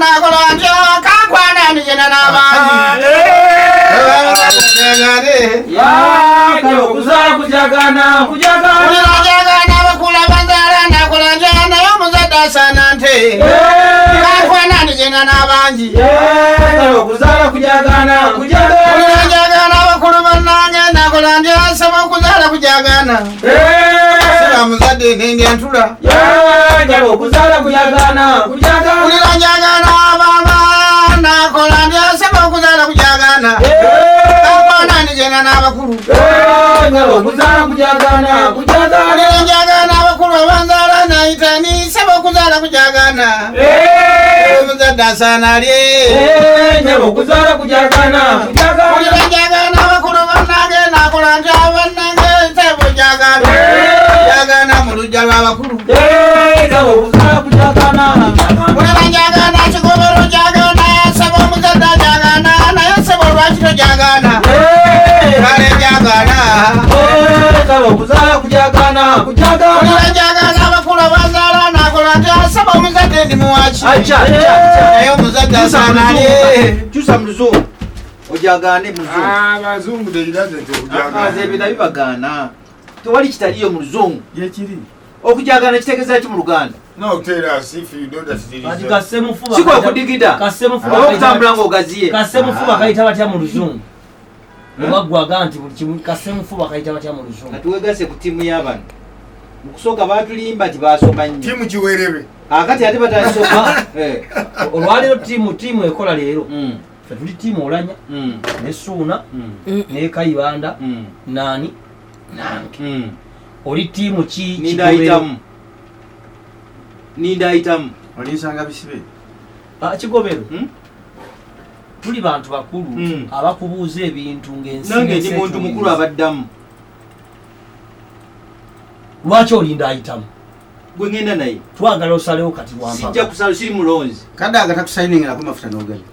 nakolanja kakwana nijena n'abangi kale okuzala kujagana bakula banzala nakolanja naye omuzadde asaana nte kakwana nijena n'abangi kale okuzala kujagana bakulu bannange nakolanja nsaba okuzala kujagana muzadde nendya ntula kale okuzala kujagana njagana baba nakola ndyasaba okuzala kujagana kakwana nijena n'abakulu okuzala kujagana njagana abakulu abanzala naitani saba okuzala kujagana omuzadde asaana alye okuzala kujagana njagana abakulu bannange nakola nti abannange nsaba jagana mu lujja lw'abakulu njagana Kigobero jagana saba omuzadde jagana naye saba olwakiro jagana kale jagana jagana abakulu abanzala nakola nti asaba omuzadde ndi muwaki naye omuzadde asaana alye kyusa mu luzungu ojagane abazungu ebina bibagaana tewali kitaliyo mu luzungu okujagana kitegeeza ki mu luganda sikuwakudigida okutambula ngaogaziye kasemufuba kayita batya mu luzungu obagwaga nti buli kimu kasemufuba kayita batya mu luzungu katuwegase ku tiimu y'abano mukusooka batulimba nti basoma nnyo tiimu kiwerebe akati ate batasoka olwaleero tiimu ekola leero tuli tiimu Olanya ne Suuna ne Kayibanda nani nange oli tiimu ki nindayitamu olinsanga bisibe Kigobero tuli bantu bakulu abakubuuza ebintu nange ndi muntu mukulu abaddamu lwaki olinda ayitamu gwe ngenda naye twagala osalewo kati sijja kusala siri mulonzi kaddaga takusayiningirako mafuta n'ogali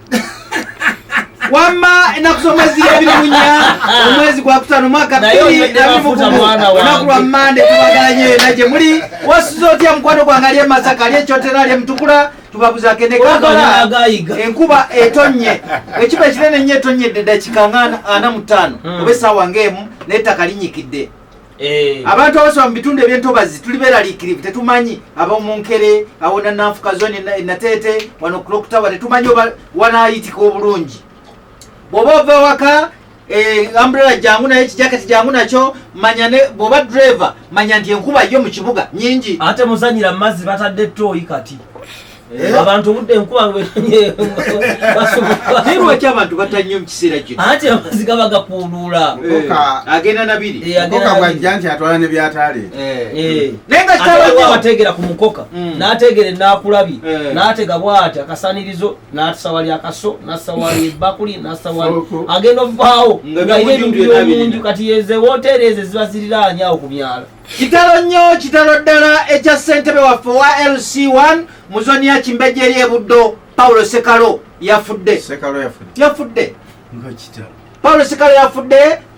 wamma enakusomezi ebirimunya omwezi gwa kutaano mwaka 2020 olunaku lwa Mande tubagalanye na gye muli wasuza otya mukwano gwange ali emasaka ali ekyotera ali emutukula tubabuzaako enekagala enkuba etonnye ekiba ekinene nnyo etonyedde dakika 45 oba essaawa ng'emu n'ettaka linyikidde abantu abasoma mu bitundu ebyentobazi tuli beeraliikirivu tetumanyi ab'omunkere awona nanfuka zoni nateete wano kulokutawa tetumanyi oba wanaayitika obulungi bw'oba ova waka umbrella jangu naye kijaketi jangu nakyo manya ne bw'oba driver manya nti enkuba yo mu kibuga nyingi ate muzanyira mazzi batadde toyi kati abantu budde enkuba nirwaki abantu batannyo mu kiseera kino ate amazzi gaba gakuulula agenda nabiri mukoka bwajja nti atwala ne byataleeta naye nga kitabategera ku mukoka n'ategera enaakulabye n'atega bw'ati akasanirizo n'asawali akaso n'asawali ebbakuli n'asawali agenda ovaawo ng'ayina ebintu by'omunju kati yeze wooteeri ezo ziba ziriraanye awo ku myala kitalo nnyo kitalo ddala ekya ssentebe waffe wa LC1 mu zoni ya Kimbejje eri e Buddo Paulo Sekalo yafudde Paulo Sekalo yafudde